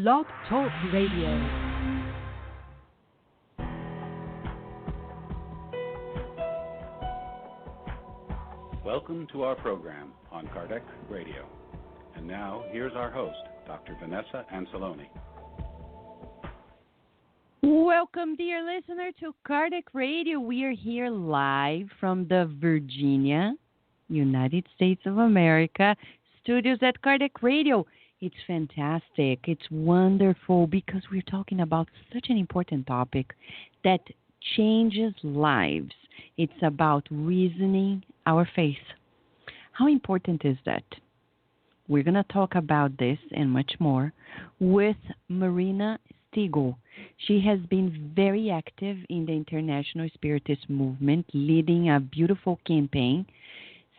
Blog Talk Radio. Welcome to our program on Kardec Radio. And now, here's our host, Dr. Vanessa Anceloni. Welcome, dear listener, to Kardec Radio. We are here live from the Virginia, United States of America, studios at Kardec Radio. It's fantastic. It's wonderful because we're talking about such an important topic that changes lives. It's about reasoning our faith. How important is that? We're going to talk about this and much more with Marina Steagal. She has been very active in the international spiritist movement, leading a beautiful campaign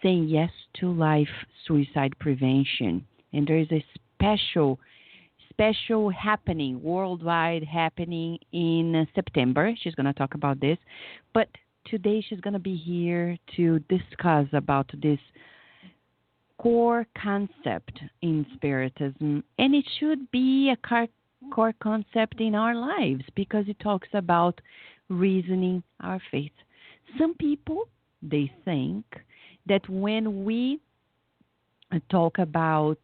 saying yes to life suicide prevention. And there is a special happening, worldwide happening in September. She's going to talk about this. But today she's going to be here to discuss about this core concept in Spiritism. And it should be a core concept in our lives because it talks about reasoning our faith. Some people, they think that when we talk about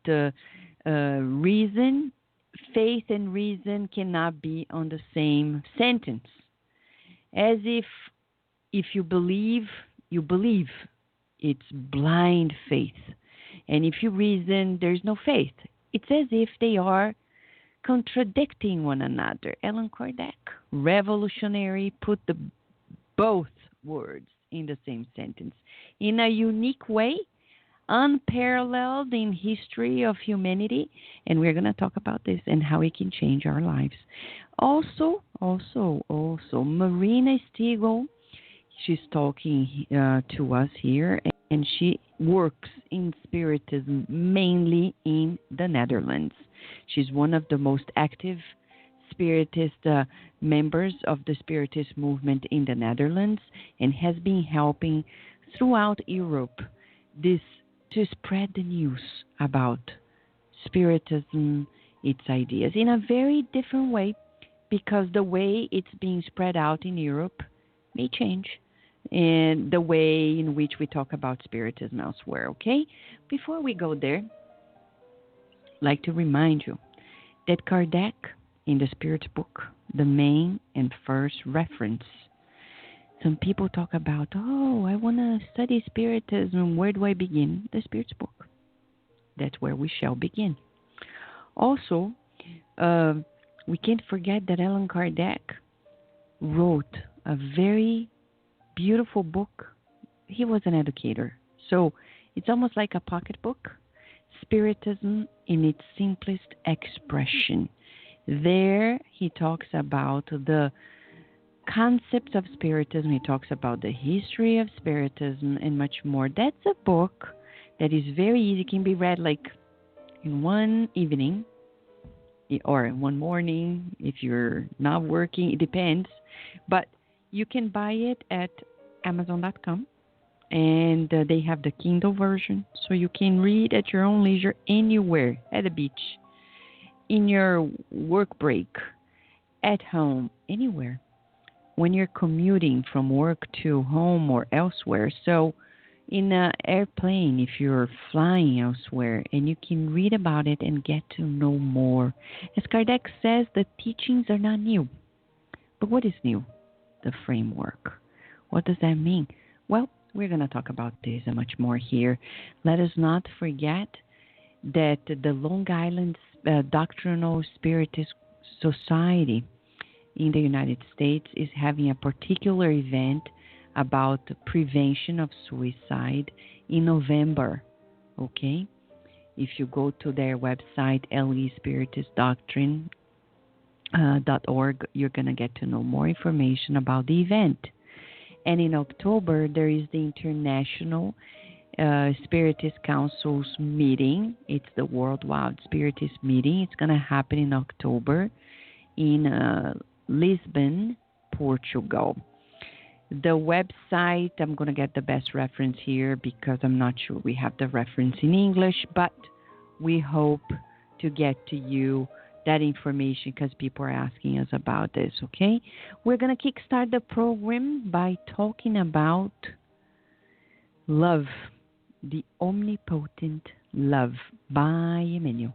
reason, faith and reason cannot be on the same sentence. As if you believe, you believe. It's blind faith. And if you reason, there's no faith. It's as if they are contradicting one another. Allan Kardec, revolutionary, put both words in the same sentence in a unique way, unparalleled in history of humanity, and we're going to talk about this and how it can change our lives. Also, Marina Steagal, she's talking to us here, and she works in Spiritism mainly in the Netherlands. She's one of the most active Spiritist members of the Spiritist movement in the Netherlands and has been helping throughout Europe to spread the news about Spiritism, its ideas, in a very different way, because the way it's being spread out in Europe may change, and the way in which we talk about Spiritism elsewhere, okay? Before we go there, I'd like to remind you that Kardec, in the Spirit's book, the main and first reference, some people talk about, I want to study Spiritism. Where do I begin? The Spirit's book. That's where we shall begin. Also, we can't forget that Allan Kardec wrote a very beautiful book. He was an educator. So it's almost like a pocketbook. Spiritism in its simplest expression. There he talks about the concepts of Spiritism. He talks about the history of Spiritism and much more. That's a book that is very easy. It can be read like in one evening or in one morning if you're not working. It depends. But you can buy it at Amazon.com. And they have the Kindle version. So you can read at your own leisure anywhere, at the beach, in your work break, at home, anywhere. When you're commuting from work to home or elsewhere. So in an airplane, if you're flying elsewhere, and you can read about it and get to know more. As Kardec says, the teachings are not new. But what is new? The framework. What does that mean? Well, we're going to talk about this and much more here. Let us not forget that the Long Island Doctrinal Spiritist Society in the United States is having a particular event about prevention of suicide in November. Okay? If you go to their website, lespiritistdoctrine.org, you're going to get to know more information about the event. And in October, there is the International Spiritist Council's meeting. It's the Worldwide Spiritist meeting. It's going to happen in October in Lisbon, Portugal. The website, I'm going to get the best reference here because I'm not sure we have the reference in English, but we hope to get to you that information because people are asking us about this, okay? We're going to kickstart the program by talking about love, the omnipotent love by Emmanuel.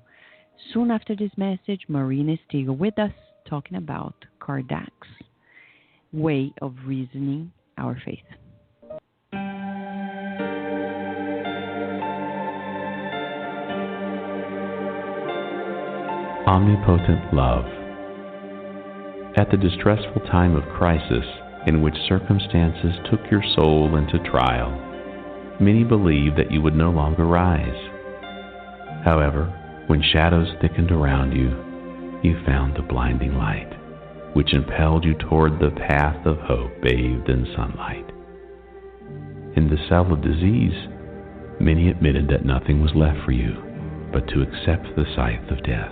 Soon after this message, Marina Steagal with us talking about Kardec's way of reasoning our faith. Omnipotent love. At the distressful time of crisis in which circumstances took your soul into trial, many believed that you would no longer rise. However, when shadows thickened around you, you found a blinding light, which impelled you toward the path of hope bathed in sunlight. In the cell of disease, many admitted that nothing was left for you but to accept the scythe of death.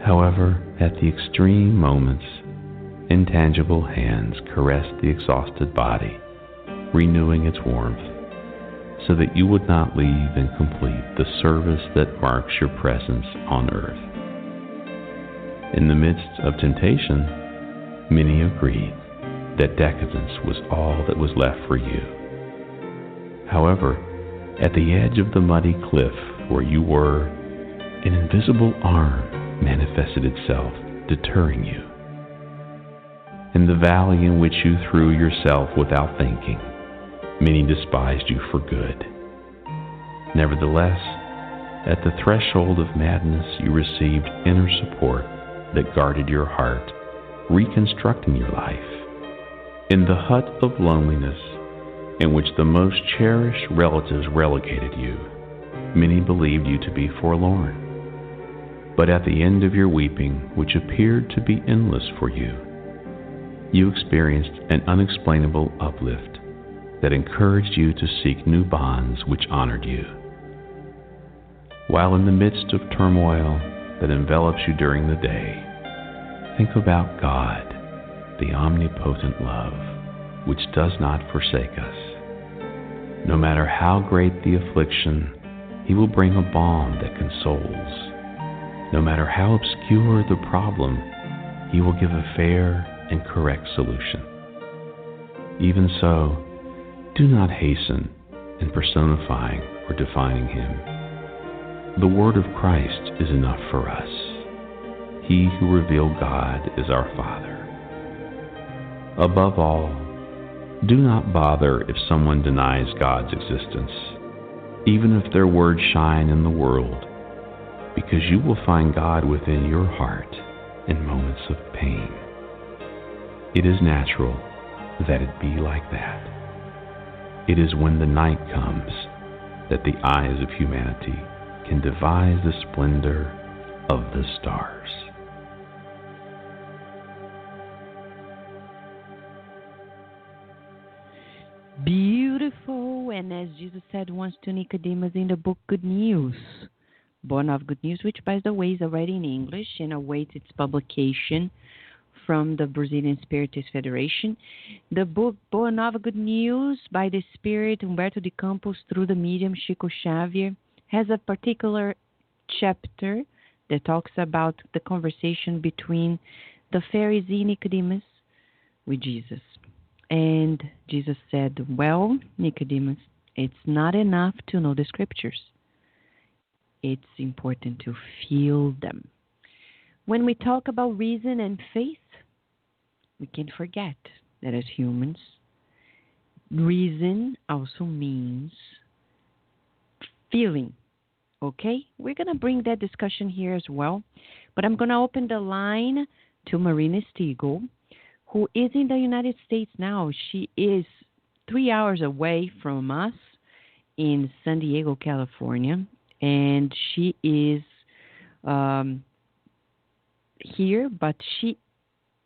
However, at the extreme moments, intangible hands caressed the exhausted body, renewing its warmth, so that you would not leave incomplete the service that marks your presence on earth. In the midst of temptation, many agreed that decadence was all that was left for you. However, at the edge of the muddy cliff where you were, an invisible arm manifested itself, deterring you. In the valley in which you threw yourself without thinking, many despised you for good. Nevertheless, at the threshold of madness, you received inner support that guarded your heart, reconstructing your life. In the hut of loneliness, in which the most cherished relatives relegated you, many believed you to be forlorn. But at the end of your weeping, which appeared to be endless for you, you experienced an unexplainable uplift that encouraged you to seek new bonds which honored you. While in the midst of turmoil that envelops you during the day, think about God, the omnipotent love, which does not forsake us. No matter how great the affliction, He will bring a balm that consoles. No matter how obscure the problem, He will give a fair and correct solution. Even so, do not hasten in personifying or defining Him. The word of Christ is enough for us. He who revealed God is our Father. Above all, do not bother if someone denies God's existence, even if their words shine in the world, because you will find God within your heart in moments of pain. It is natural that it be like that. It is when the night comes that the eyes of humanity can devise the splendor of the stars. Beautiful, and as Jesus said once to Nicodemus in the book Good News, Born of Good News, which, by the way, is already in English and awaits its publication from the Brazilian Spiritist Federation. The book Born of Good News by the Spirit Humberto de Campos through the medium Chico Xavier has a particular chapter that talks about the conversation between the Pharisee Nicodemus with Jesus. And Jesus said, well, Nicodemus, it's not enough to know the scriptures. It's important to feel them. When we talk about reason and faith, we can forget that as humans, reason also means feeling. Okay? We're going to bring that discussion here as well. But I'm going to open the line to Marina Steagal, who is in the United States now. She is 3 hours away from us in San Diego, California. And she is here, but she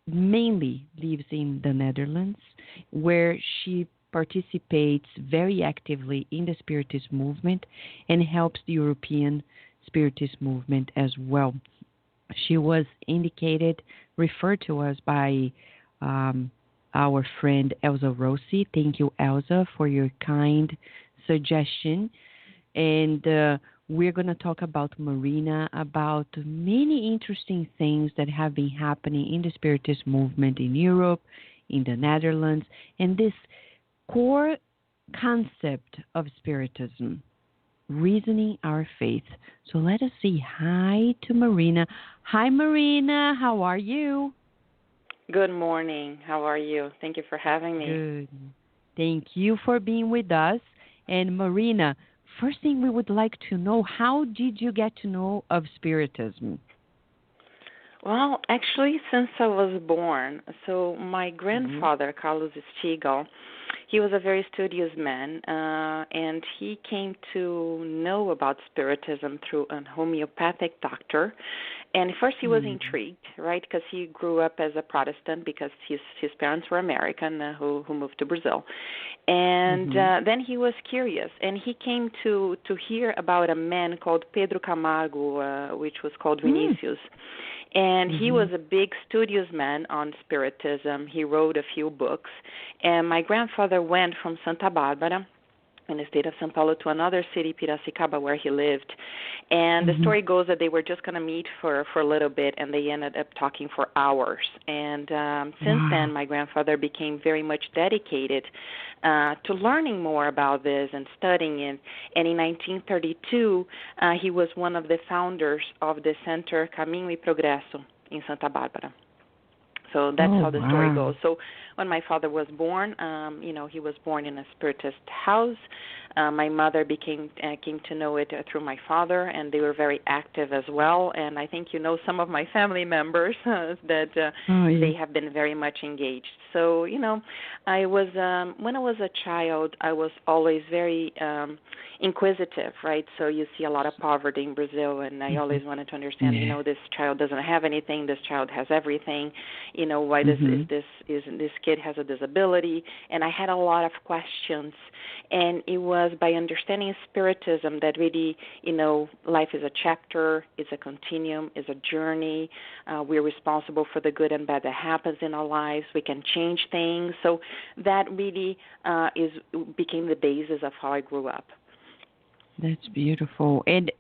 mainly lives in the Netherlands, where she participates very actively in the Spiritist movement and helps the European Spiritist movement as well. She was referred to us by our friend Elsa Rossi. Thank you, Elsa, for your kind suggestion. And we're going to talk about Marina, about many interesting things that have been happening in the Spiritist movement in Europe, in the Netherlands, and this core concept of Spiritism, reasoning our faith. So let us say hi to Marina. Hi, Marina. How are you? Good morning. How are you? Thank you for having me. Good. Thank you for being with us. And Marina, first thing we would like to know, how did you get to know of Spiritism? Well, actually, since I was born, so my grandfather, Carlos Steagal, he was a very studious man, and he came to know about Spiritism through a homeopathic doctor. And first he was intrigued, right, because he grew up as a Protestant because his parents were American who moved to Brazil. And then he was curious, and he came to hear about a man called Pedro Camargo, which was called Vinicius. And he was a big studious man on Spiritism. He wrote a few books. And my grandfather went from Santa Barbara in the state of São Paulo to another city, Piracicaba, where he lived. And the story goes that they were just going to meet for a little bit, and they ended up talking for hours. And since then, my grandfather became very much dedicated to learning more about this and studying it. And in 1932, he was one of the founders of the Center Caminho e Progresso in Santa Barbara. So that's how the story goes. So when my father was born, he was born in a Spiritist house. My mother came to know it through my father, and they were very active as well. And I think you know some of my family members that they have been very much engaged. So, I was when I was a child, I was always very inquisitive, right? So you see a lot of poverty in Brazil, and I always wanted to understand, this child doesn't have anything, this child has everything. Why this kid has a disability? And I had a lot of questions, and it was by understanding Spiritism that really, life is a chapter, it's a continuum, it's a journey. We're responsible for the good and bad that happens in our lives. We can change things. So that really became the basis of how I grew up. That's beautiful. And,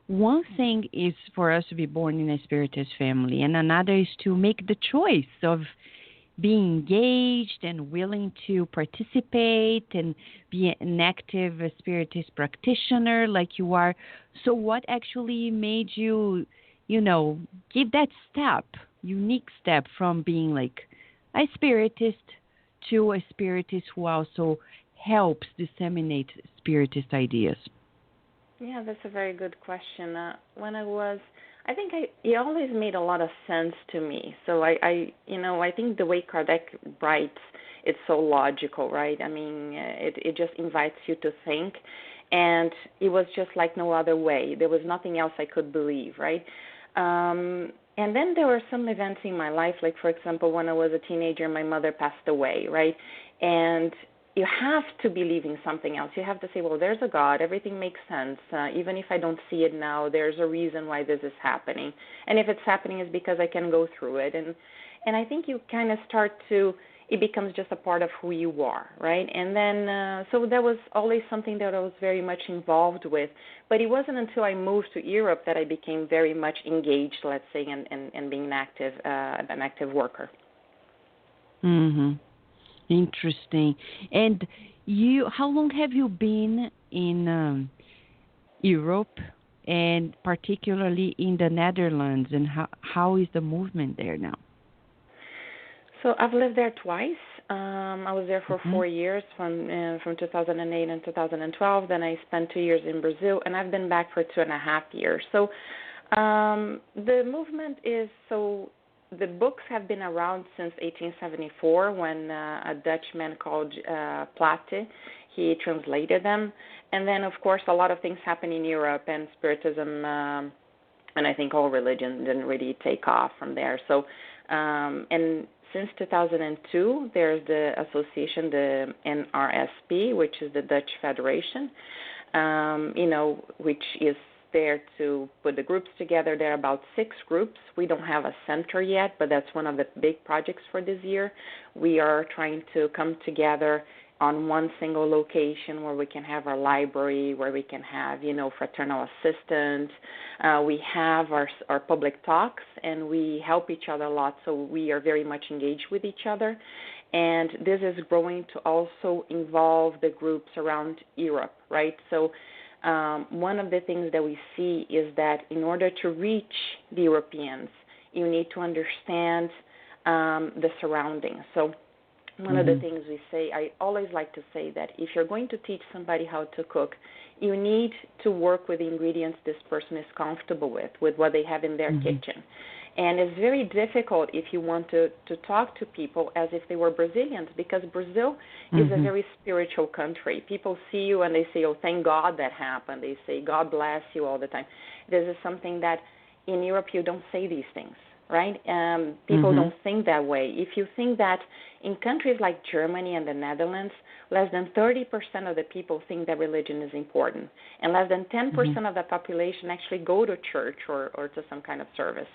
one thing is for us to be born in a Spiritist family, and another is to make the choice of being engaged and willing to participate and be an active Spiritist practitioner like you are. So what actually made you, give that unique step from being like a Spiritist to a Spiritist who also helps disseminate Spiritist ideas? Yeah, that's a very good question. It always made a lot of sense to me. So I think the way Kardec writes, it's so logical, right? I mean, it just invites you to think, and it was just like no other way. There was nothing else I could believe, right? And then there were some events in my life, like, for example, when I was a teenager, my mother passed away, right? And you have to believe in something else. You have to say, well, there's a God. Everything makes sense. Even if I don't see it now, there's a reason why this is happening. And if it's happening, it's because I can go through it. And I think you kind of it becomes just a part of who you are, right? And then, so that was always something that I was very much involved with. But it wasn't until I moved to Europe that I became very much engaged, let's say, and being an active worker. Interesting. And how long have you been in Europe, and particularly in the Netherlands, and how is the movement there now? So I've lived there twice. I was there for 4 years, from 2008 and 2012. Then I spent 2 years in Brazil, and I've been back for 2.5 years. So the movement is the books have been around since 1874 when a Dutchman called Platte, he translated them. And then, of course, a lot of things happened in Europe, and Spiritism, and I think all religion didn't really take off from there. So, and since 2002, there's the association, the NRSP, which is the Dutch Federation, which is there to put the groups together. There are about 6 groups. We don't have a center yet, but that's one of the big projects for this year. We are trying to come together on one single location where we can have our library, where we can have, fraternal assistance. We have our public talks, and we help each other a lot, so we are very much engaged with each other. And this is growing to also involve the groups around Europe, right? So one of the things that we see is that in order to reach the Europeans, you need to understand the surroundings. So one of the things we say, I always like to say that if you're going to teach somebody how to cook, you need to work with the ingredients this person is comfortable with what they have in their kitchen. And it's very difficult if you want to talk to people as if they were Brazilians, because Brazil is a very spiritual country. People see you and they say, oh, thank God that happened. They say, God bless you all the time. This is something that in Europe you don't say these things, right? People don't think that way. If you think that in countries like Germany and the Netherlands, less than 30% of the people think that religion is important, and less than 10% of the population actually go to church or to some kind of service.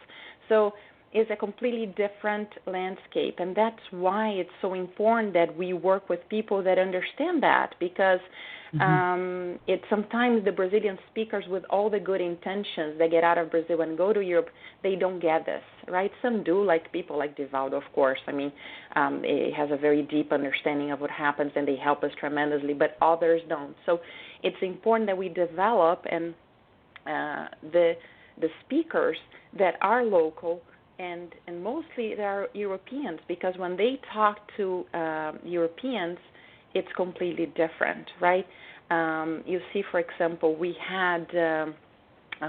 So it's a completely different landscape, and that's why it's so important that we work with people that understand that, because it's sometimes the Brazilian speakers with all the good intentions that get out of Brazil and go to Europe, they don't get this, right? Some do, like people like Divaldo, of course. I mean, he has a very deep understanding of what happens, and they help us tremendously, but others don't. So it's important that we develop and the speakers that are local, and mostly they are Europeans, because when they talk to Europeans, it's completely different, right? You see, for example, we had a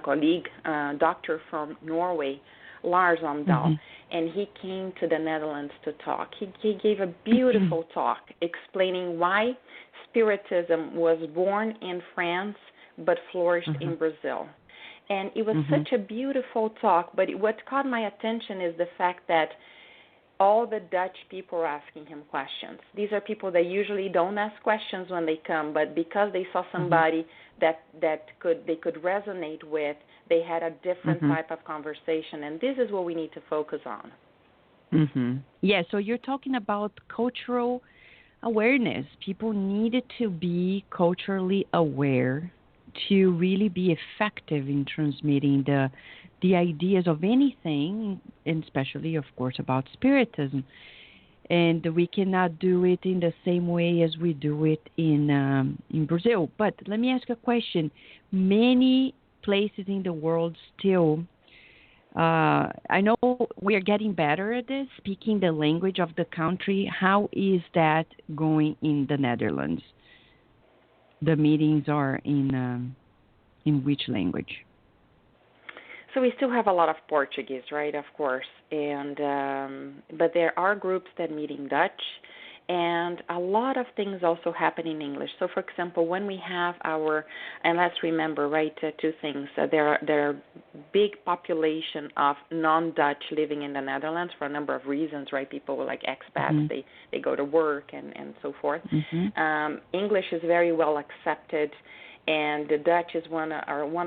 colleague, doctor from Norway, Lars Omdahl, and he came to the Netherlands to talk. He gave a beautiful talk explaining why Spiritism was born in France but flourished in Brazil. And it was such a beautiful talk, but what caught my attention is the fact that all the Dutch people were asking him questions. These are people that usually don't ask questions when they come, but because they saw somebody that they could resonate with, they had a different type of conversation, and this is what we need to focus on. Yeah, so you're talking about cultural awareness. People needed to be culturally aware to really be effective in transmitting the ideas of anything, and especially, of course, about Spiritism. And we cannot do it in the same way as we do it in Brazil. But let me ask a question. Many places in the world still, I know we are getting better at this, speaking the language of the country. How is that going in the Netherlands? The meetings are in which language? So we still have a lot of Portuguese, right, of course, and but there are groups that meet in Dutch, and a lot of things also happen in English. So, for example, when we have and let's remember, right, two things. There are big population of non-Dutch living in the Netherlands for a number of reasons, right? People like expats, they go to work and so forth. English is very well accepted, and the Dutch is one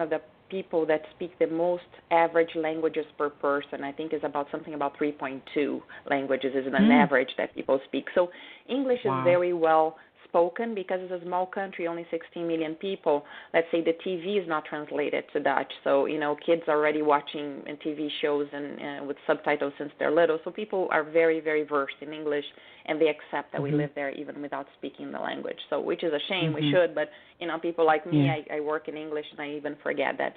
of the people that speak the most average languages per person. I think is about 3.2 languages is an average that people speak. So English is very well spoken because it's a small country, only 16 million people. Let's say the TV is not translated to Dutch, so kids are already watching TV shows and with subtitles since they're little. So people are very, very versed in English, and they accept that we live there even without speaking the language. So, which is a shame. We should, but people like me, I work in English, and I even forget that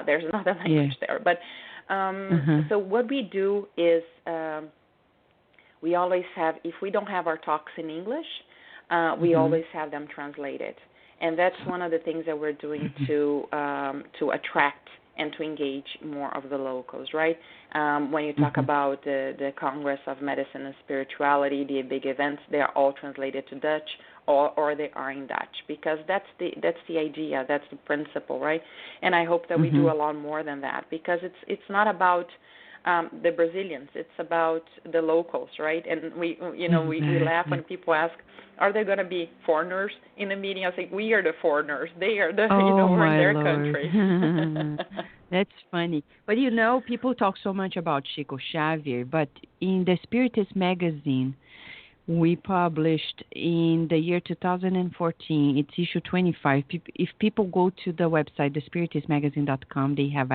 there's another language there. But so what we do is we always have, if we don't have our talks in English, we always have them translated, and that's one of the things that we're doing to attract and to engage more of the locals, right? When you talk about the Congress of Medicine and Spirituality, the big events, they are all translated to Dutch, or they are in Dutch, because that's the idea, that's the principle, right? And I hope that we do a lot more than that, because it's not about the Brazilians, it's about the locals, right? And we laugh when people ask, are there going to be foreigners in the meeting? I think we are the foreigners. They are the, we're in their country. That's funny. But people talk so much about Chico Xavier, but in the Spiritist magazine, We published in the year 2014. It's issue 25. If people go to the website, thespiritismagazine.com, they have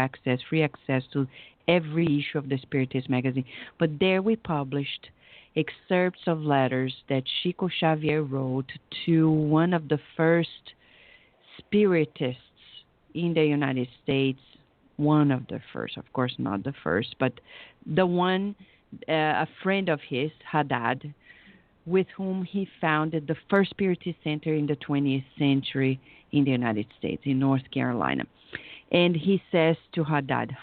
free access to every issue of the Spiritist magazine. But there we published excerpts of letters that Chico Xavier wrote to one of the first Spiritists in the United States. One of the first, of course, not the first, but the one, a friend of his, Haddad, with whom he founded the first Spiritist center in the 20th century in the United States, in North Carolina. And he says to Haddad,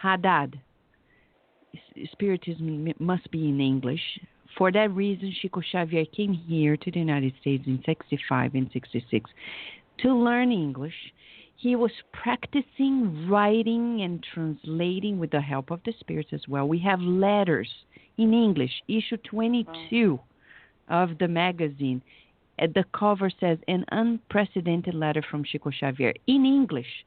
Spiritism must be in English. For that reason, Chico Xavier came here to the United States in 65 and 66 to learn English. He was practicing writing and translating with the help of the spirits as well. We have letters in English, issue 22 of the magazine. At the cover says, an unprecedented letter from Chico Xavier in English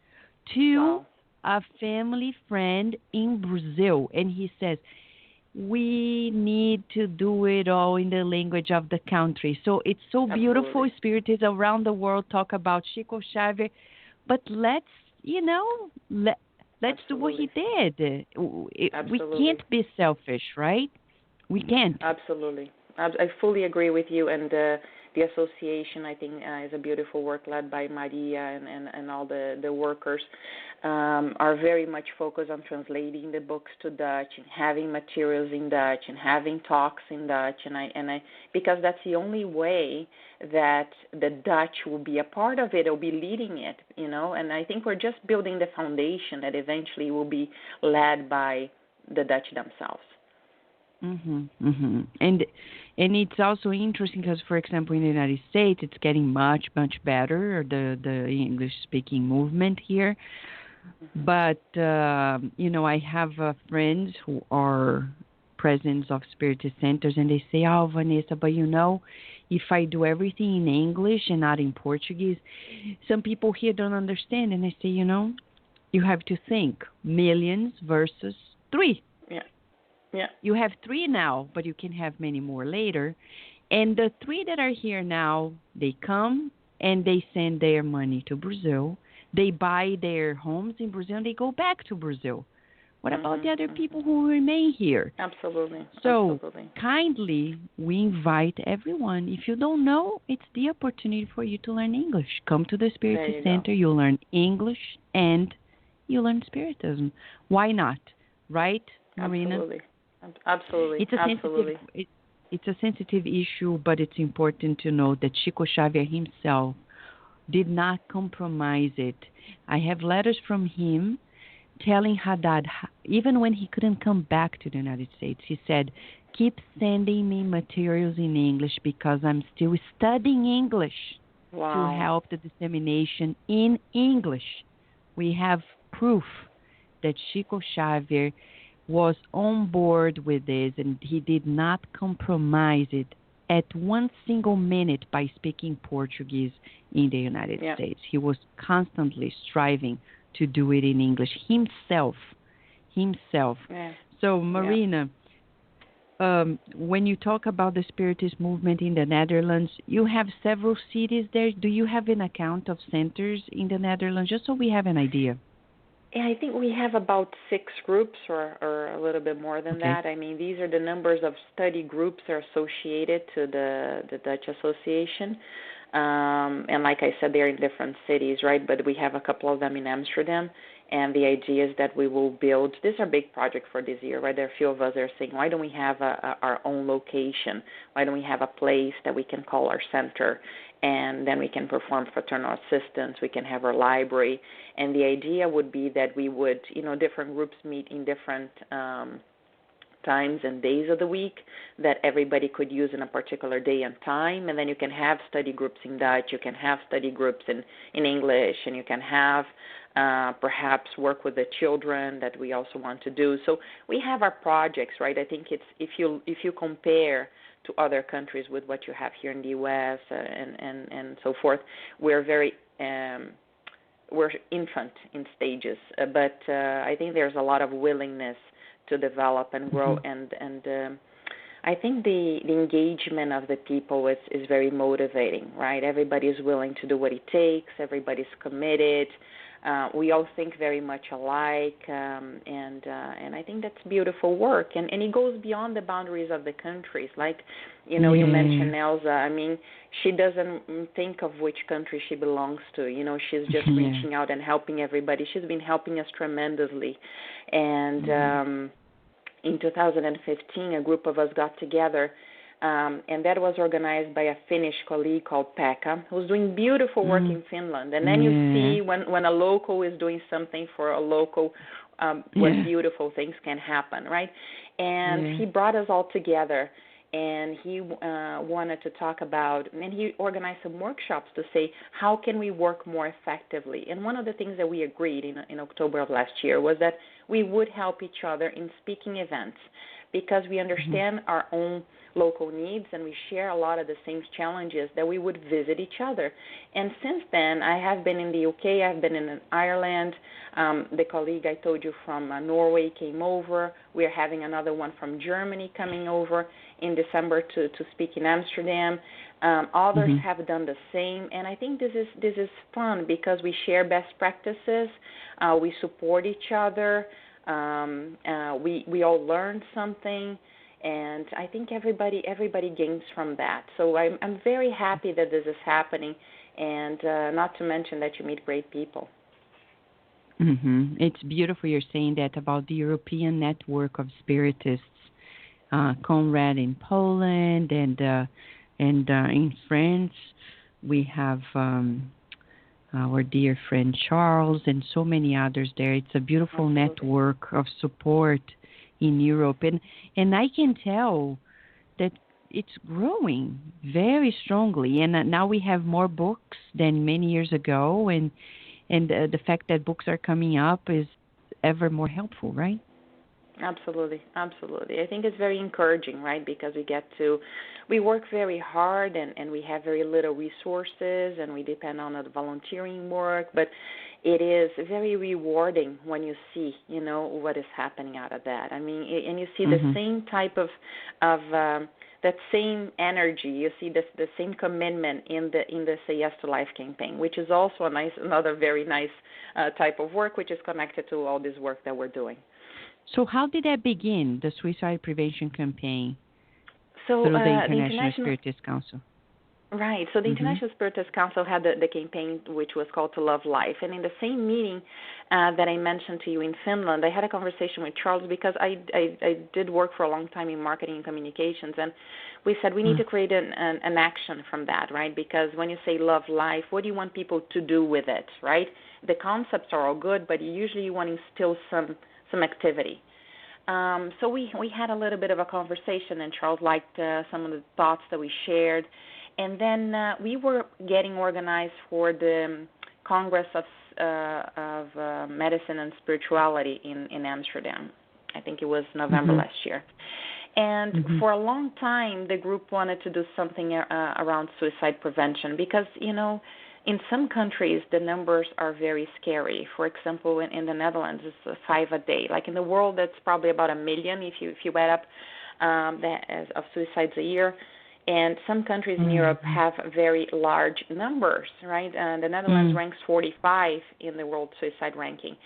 to a family friend in Brazil. And he says, we need to do it all in the language of the country. So it's so beautiful. Spiritists around the world talk about Chico Xavier. But let's do what he did. We can't be selfish, right? We can't. Absolutely. I fully agree with you. And the association, I think, is a beautiful work led by Maria and all the workers are very much focused on translating the books to Dutch and having materials in Dutch and having talks in Dutch. And I because that's the only way that the Dutch will be a part of it, or be leading it, And I think we're just building the foundation that eventually will be led by the Dutch themselves. And it's also interesting because, for example, in the United States, it's getting much better, the English speaking movement here. But I have friends who are presidents of Spiritist centers, and they say, "Oh, Vanessa, but if I do everything in English and not in Portuguese, some people here don't understand." And I say, you have to think millions versus 3. Yeah. You have 3 now, but you can have many more later. And the 3 that are here now, they come and they send their money to Brazil. They buy their homes in Brazil and they go back to Brazil. What about the other people who remain here? Absolutely. So kindly, we invite everyone. If you don't know, it's the opportunity for you to learn English. Come to the Spiritist Center. You'll learn English and you learn Spiritism. Why not? Right, Marina? Absolutely. It's a sensitive issue, but it's important to know that Chico Xavier himself did not compromise it. I have letters from him telling Haddad, even when he couldn't come back to the United States, he said, keep sending me materials in English because I'm still studying English to help the dissemination in English. We have proof that Chico Xavier was on board with this, and he did not compromise it at one single minute by speaking Portuguese in the United States. He was constantly striving to do it in English himself. Yeah. So, Marina, when you talk about the Spiritist movement in the Netherlands, you have several cities there. Do you have an account of centers in the Netherlands, just so we have an idea? Yeah, I think we have about 6 groups or a little bit more than that. I mean, these are the numbers of study groups that are associated to the Dutch Association. And like I said, they're in different cities, right? But we have a couple of them in Amsterdam. And the idea is that we will build, this is our big project for this year, right? There are a few of us that are saying, why don't we have our own location? Why don't we have a place that we can call our center? And then we can perform fraternal assistance. We can have our library. And the idea would be that we would, different groups meet in different times and days of the week that everybody could use in a particular day and time. And then you can have study groups in Dutch. You can have study groups in English. And you can have perhaps work with the children that we also want to do. So we have our projects, right? I think it's if you compare to other countries with what you have here in the U.S. And so forth, we're very we're infant in stages, but I think there's a lot of willingness to develop and grow, and I think the engagement of the people is very motivating, right? Everybody's willing to do what it takes. Everybody's committed. We all think very much alike, and I think that's beautiful work. And it goes beyond the boundaries of the countries. Like, you mentioned Elsa. I mean, she doesn't think of which country she belongs to. She's just reaching out and helping everybody. She's been helping us tremendously. And in 2015, a group of us got together, and that was organized by a Finnish colleague called Pekka, who's doing beautiful work in Finland. And then you see when a local is doing something for a local, what beautiful things can happen, right? And he brought us all together, and he wanted to talk about, and he organized some workshops to say, how can we work more effectively? And one of the things that we agreed in October of last year was that we would help each other in speaking events, because we understand our own local needs and we share a lot of the same challenges, that we would visit each other. And since then, I have been in the UK, I've been in Ireland. The colleague I told you from Norway came over. We're having another one from Germany coming over in December to speak in Amsterdam. Others have done the same, and I think this is fun because we share best practices, we support each other, we all learn something, and I think everybody gains from that. So I'm very happy that this is happening, and not to mention that you meet great people. It's beautiful you're saying that about the European network of Spiritists, Conrad in Poland, and in France we have our dear friend Charles and so many others there. It's a beautiful network of support in Europe, and I can tell that it's growing very strongly, and now we have more books than many years ago, and the fact that books are coming up is ever more helpful, right? Absolutely. I think it's very encouraging, right, because we work very hard and we have very little resources and we depend on the volunteering work, but it is very rewarding when you see, what is happening out of that. I mean, and you see the same type of that same energy. You see the same commitment in the Say Yes to Life campaign, which is also another very nice type of work, which is connected to all this work that we're doing. So how did that begin, the suicide prevention campaign, through the International Spiritist Council? Right. So the International Spiritist Council had the campaign, which was called To Love Life. And in the same meeting that I mentioned to you in Finland, I had a conversation with Charles because I did work for a long time in marketing and communications. And we said we need to create an action from that, right? Because when you say love life, what do you want people to do with it, right? The concepts are all good, but usually you want to instill some activity. So we had a little bit of a conversation, and Charles liked some of the thoughts that we shared. And then we were getting organized for the Congress of Medicine and Spirituality in Amsterdam. I think it was November last year. And for a long time, the group wanted to do something around suicide prevention because, in some countries, the numbers are very scary. For example, in the Netherlands, it's 5 a day. Like in the world, that's probably about 1 million if you add up of suicides a year. And some countries in Europe have very large numbers, right? The Netherlands ranks 45 in the world suicide ranking,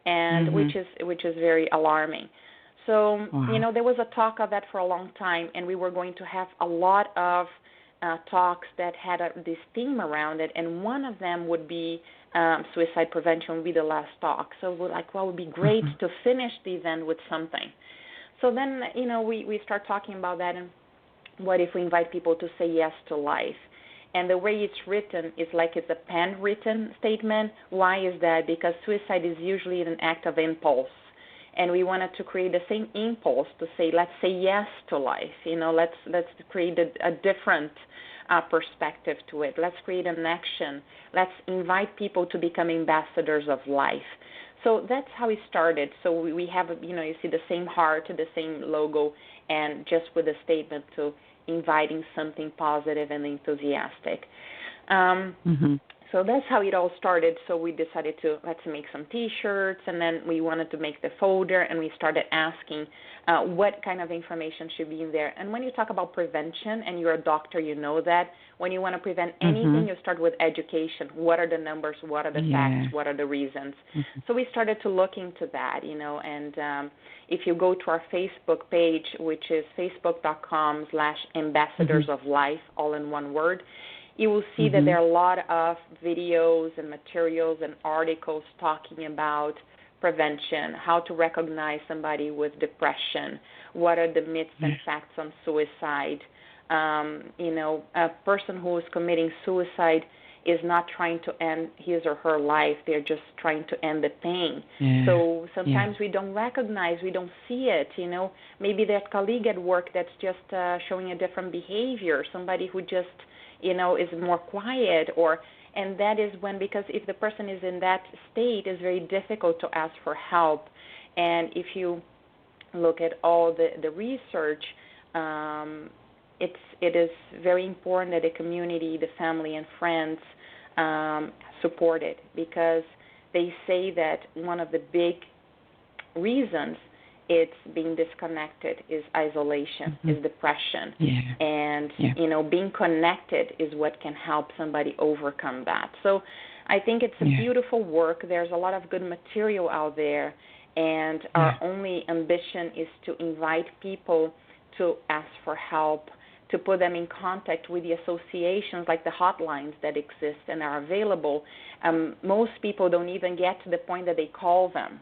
and which is very alarming. So, there was a talk of that for a long time, and we were going to have a lot of talks that had this theme around it, and one of them would be suicide prevention would be the last talk. So we're like, well, it would be great to finish the event with something. So then, we start talking about that, and what if we invite people to say yes to life? And the way it's written is like it's a pen-written statement. Why is that? Because suicide is usually an act of impulse. And we wanted to create the same impulse to say, let's say yes to life. Let's create a different perspective to it. Let's create an action. Let's invite people to become ambassadors of life. So that's how it started. So we have, you see the same heart, the same logo, and just with a statement to inviting something positive and enthusiastic. So that's how it all started. So we decided to let's make some T-shirts, and then we wanted to make the folder, and we started asking what kind of information should be in there. And when you talk about prevention, and you're a doctor, you know that when you want to prevent anything, you start with education. What are the numbers? What are the facts? What are the reasons? So we started to look into that, and if you go to our Facebook page, which is facebook.com/ambassadors of life, all in one word, you will see that there are a lot of videos and materials and articles talking about prevention, how to recognize somebody with depression, what are the myths and facts on suicide. A person who is committing suicide is not trying to end his or her life. They're just trying to end the pain. So sometimes we don't recognize, we don't see it. Maybe that colleague at work that's just showing a different behavior, somebody who just is more quiet, and that is when, because if the person is in that state, it's very difficult to ask for help. And if you look at all the research, it is very important that the community, the family and friends support it, because they say that one of the big reasons it's being disconnected is isolation, is depression. And, being connected is what can help somebody overcome that. So I think it's a beautiful work. There's a lot of good material out there, and our only ambition is to invite people to ask for help, to put them in contact with the associations, like the hotlines that exist and are available. Most people don't even get to the point that they call them.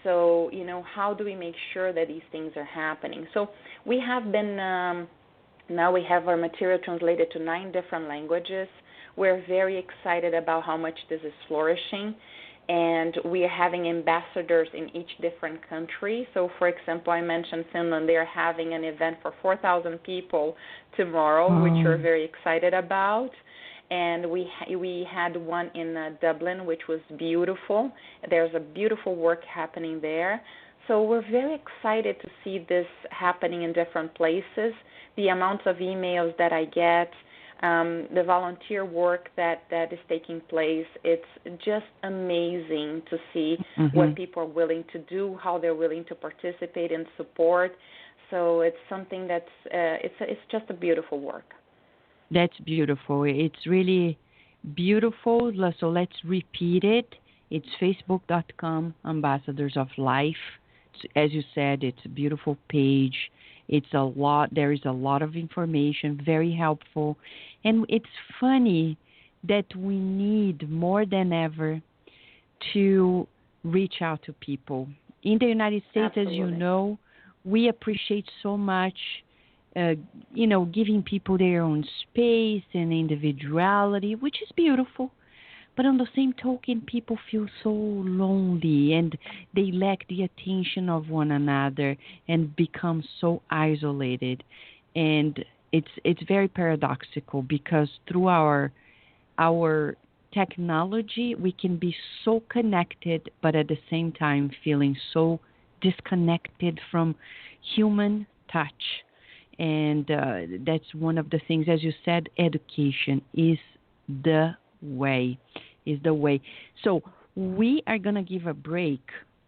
So, how do we make sure that these things are happening? So we have been, now we have our material translated to 9 different languages. We're very excited about how much this is flourishing. And we are having ambassadors in each different country. So, for example, I mentioned Finland. They're having an event for 4,000 people tomorrow, which we're very excited about. And we had one in Dublin, which was beautiful. There's a beautiful work happening there. So we're very excited to see this happening in different places. The amounts of emails that I get, the volunteer work that is taking place, it's just amazing to see what people are willing to do, how they're willing to participate and support. So it's something that's it's just a beautiful work. That's beautiful. It's really beautiful. So let's repeat it. It's facebook.com, Ambassadors of Life. As you said, it's a beautiful page. It's a lot. There is a lot of information, very helpful. And it's funny that we need more than ever to reach out to people. In the United States, Absolutely. As you know, we appreciate so much giving people their own space and individuality, which is beautiful. But on the same token, people feel so lonely, and they lack the attention of one another and become so isolated. And it's very paradoxical, because through our technology, we can be so connected, but at the same time feeling so disconnected from human touch. And that's one of the things, as you said, education is the way. So we are going to give a break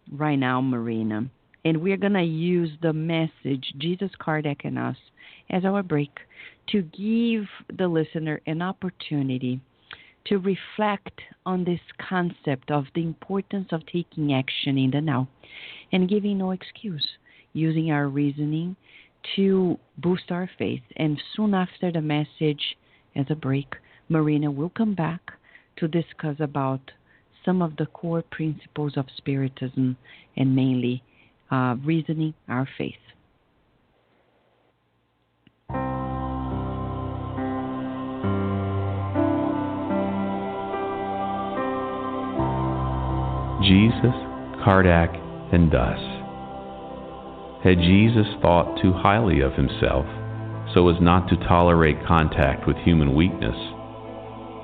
right now, Marina, and we're going to use the message, Jesus, Kardec, and Us, as our break, to give the listener an opportunity to reflect on this concept of the importance of taking action in the now and giving no excuse, using our reasoning to boost our faith. And soon after the message, as a break, Marina will come back to discuss about some of the core principles of Spiritism, and mainly reasoning our faith. Jesus, Kardec, and Us. Had Jesus thought too highly of himself so as not to tolerate contact with human weakness?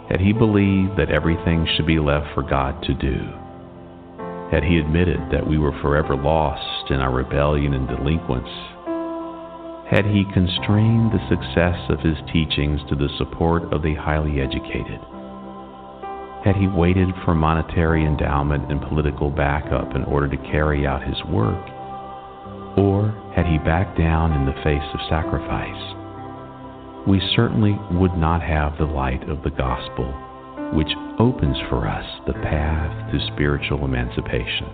Had he believed that everything should be left for God to do? Had he admitted that we were forever lost in our rebellion and delinquence? Had he constrained the success of his teachings to the support of the highly educated? Had he waited for monetary endowment and political backup in order to carry out his work? Or had he backed down in the face of sacrifice? We certainly would not have the light of the gospel, which opens for us the path to spiritual emancipation.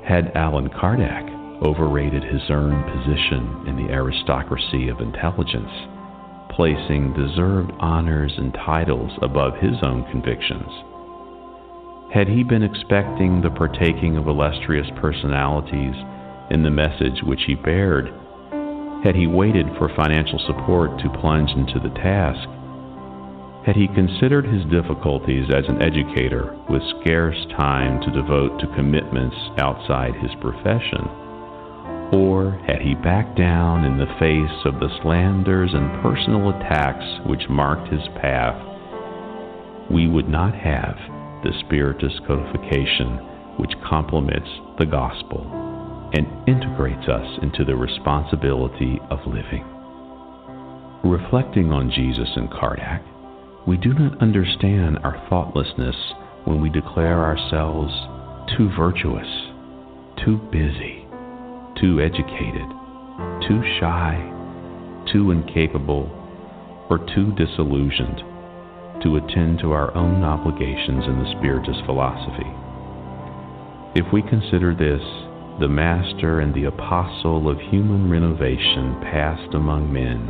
Had Allan Kardec overrated his earned position in the aristocracy of intelligence, placing deserved honors and titles above his own convictions? Had he been expecting the partaking of illustrious personalities in the message which he bared? Had he waited for financial support to plunge into the task? Had he considered his difficulties as an educator with scarce time to devote to commitments outside his profession? Or had he backed down in the face of the slanders and personal attacks which marked his path? We would not have the Spiritus codification which complements the gospel and integrates us into the responsibility of living. Reflecting on Jesus and Kardec, we do not understand our thoughtlessness when we declare ourselves too virtuous, too busy, too educated, too shy, too incapable, or too disillusioned to attend to our own obligations in the Spiritist philosophy. If we consider this the master and the apostle of human renovation passed among men,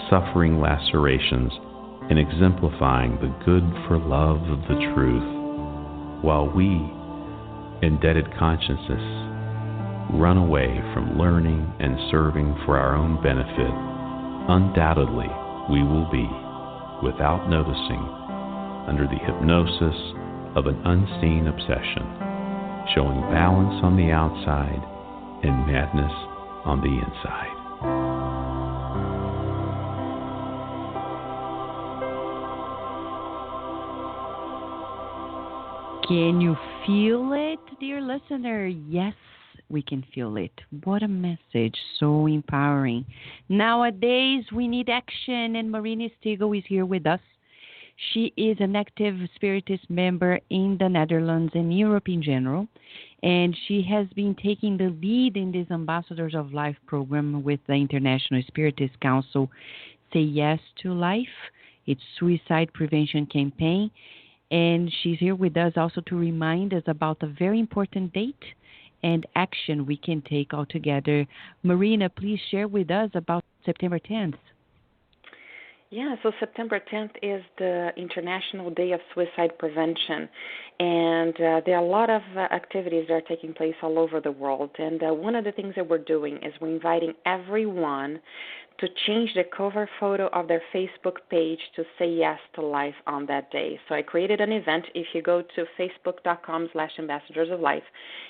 suffering lacerations and exemplifying the good for love of the truth, while we, indebted consciences, run away from learning and serving for our own benefit, undoubtedly we will be, without noticing, under the hypnosis of an unseen obsession, showing balance on the outside and madness on the inside. Can you feel it, dear listener? Yes, we can feel it. What a message, so empowering. Nowadays, we need action, and Marina Steagal is here with us. She is an active Spiritist member in the Netherlands and Europe in general, and she has been taking the lead in this Ambassadors of Life program with the International Spiritist Council, Say Yes to Life, its suicide prevention campaign. And she's here with us also to remind us about a very important date and action we can take all together. Marina, please share with us about September 10th. Yeah, so September 10th is the International Day of Suicide Prevention, and there are a lot of activities that are taking place all over the world. And one of the things that we're doing is we're inviting everyone to change the cover photo of their Facebook page to say yes to life on that day. So I created an event. If you go to facebook.com/ambassadors of life,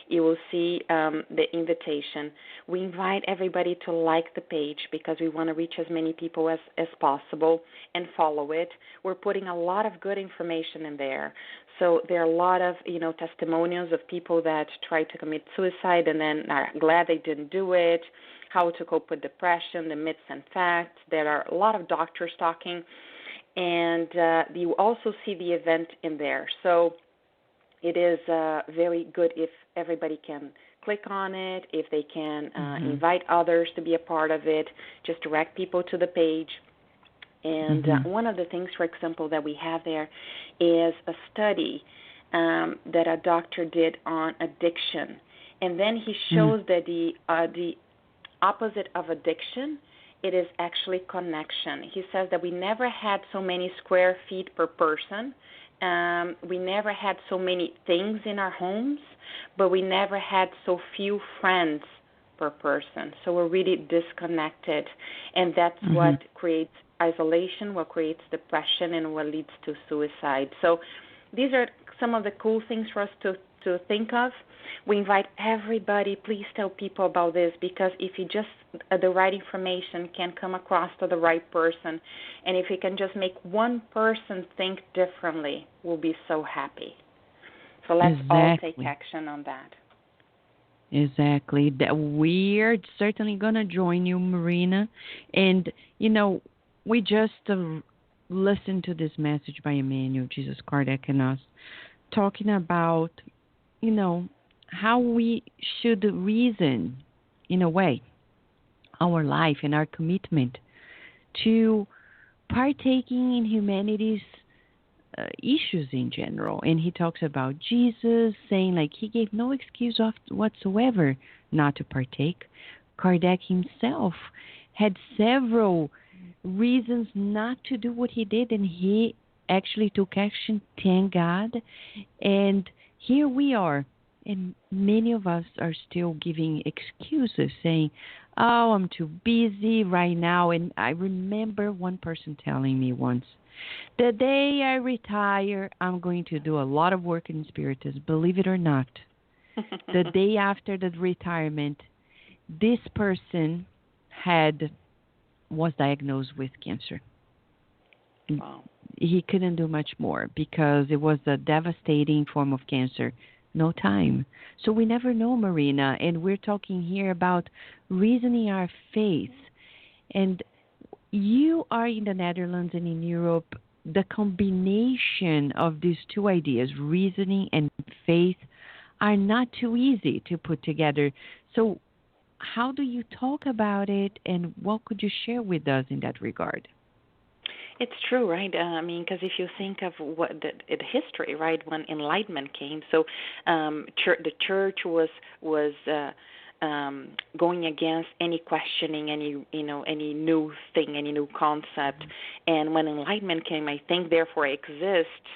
you will see the invitation. We invite everybody to like the page because we want to reach as many people as possible and follow it. We're putting a lot of good information in there. So there are a lot of, testimonials of people that tried to commit suicide and then are glad they didn't do it, how to cope with depression, the myths and facts. There are a lot of doctors talking, and you also see the event in there. So it is very good if everybody can click on it, if they can invite others to be a part of it, just direct people to the page. And one of the things, for example, that we have there is a study that a doctor did on addiction. And then he shows that the opposite of addiction, it is actually connection. He says that we never had so many square feet per person. We never had so many things in our homes, but we never had so few friends per person. So we're really disconnected, and that's what creates isolation, what creates depression, and what leads to suicide. So these are some of the cool things for us to think of. We invite everybody, please tell people about this, because if you just, the right information can come across to the right person, and if you can just make one person think differently, we'll be so happy. So let's all take action on that. Exactly. We're certainly going to join you, Marina. And, we just listened to this message by Emmanuel, Jesus Kardec, and us, talking about, how we should reason, in a way, our life and our commitment to partaking in humanity's issues in general. And he talks about Jesus saying, like, he gave no excuse whatsoever not to partake. Kardec himself had several reasons not to do what he did, and he actually took action, thank God. And here we are, and many of us are still giving excuses, saying, oh, I'm too busy right now. And I remember one person telling me once, the day I retire, I'm going to do a lot of work in Spiritism. Believe it or not, the day after the retirement, this person was diagnosed with cancer. Wow. He couldn't do much more because it was a devastating form of cancer. No time. So we never know, Marina, and we're talking here about reasoning our faith. And you are in the Netherlands and in Europe. The combination of these two ideas, reasoning and faith, are not too easy to put together. So how do you talk about it, and what could you share with us in that regard? It's true, right? Because if you think of what the history, right, when Enlightenment came, so the church was going against any questioning, any new thing, any new concept. And when Enlightenment came, I think therefore exists.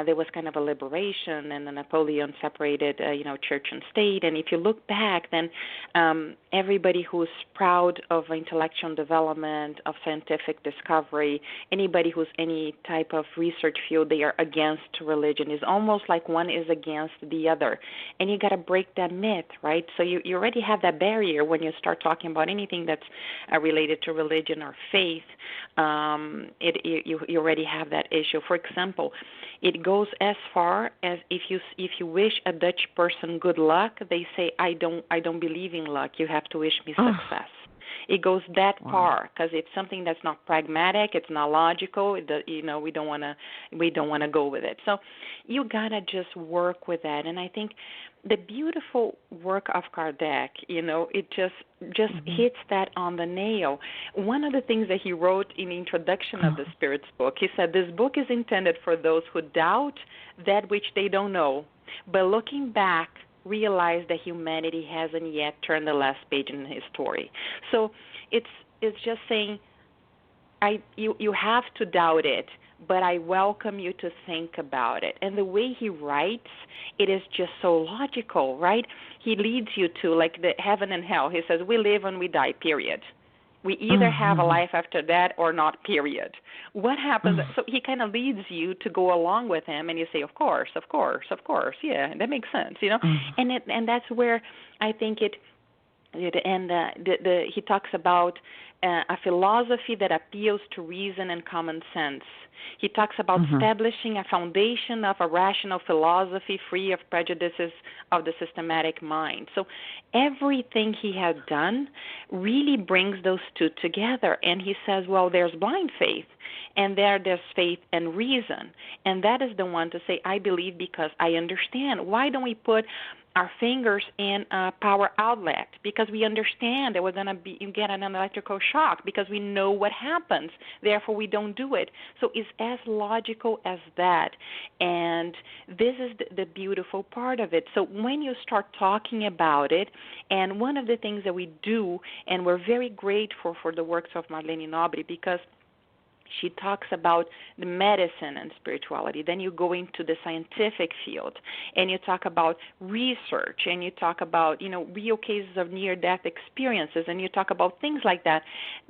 There was kind of a liberation, and then Napoleon separated, church and state. And if you look back, then everybody who's proud of intellectual development, of scientific discovery, anybody who's any type of research field, they are against religion. It's almost like one is against the other. And you got to break that myth, right? So you already have that barrier when you start talking about anything that's related to religion or faith. You already have that issue. For example, it goes as far as if you wish a Dutch person good luck, they say, I don't believe in luck. You have to wish me success. It goes that far because it's something that's not pragmatic. It's not logical. We don't want to go with it. So you gotta just work with that. And I think the beautiful work of Kardec, it just hits that on the nail. One of the things that he wrote in the introduction of the Spirit's book, he said, this book is intended for those who doubt that which they don't know, but looking back, realize that humanity hasn't yet turned the last page in his story. So it's just saying, you have to doubt it, but I welcome you to think about it. And the way he writes, it is just so logical, right? He leads you to like the heaven and hell. He says, we live and we die, period. We either have a life after that or not, period. What happens? So he kind of leads you to go along with him, and you say, of course, yeah, that makes sense, And that's where I think he talks about a philosophy that appeals to reason and common sense. He talks about establishing a foundation of a rational philosophy free of prejudices of the systematic mind. So everything he has done really brings those two together. And he says, well, there's blind faith, and there's faith and reason. And that is the one to say, I believe because I understand. Why don't we put our fingers in a power outlet? Because we understand that we're going to get an electrical shock because we know what happens. Therefore, we don't do it. So it's as logical as that. And this is the beautiful part of it. So when you start talking about it, and one of the things that we do, and we're very grateful for the works of Marlene Nobre, because she talks about the medicine and spirituality. Then you go into the scientific field, and you talk about research, and you talk about, real cases of near-death experiences, and you talk about things like that.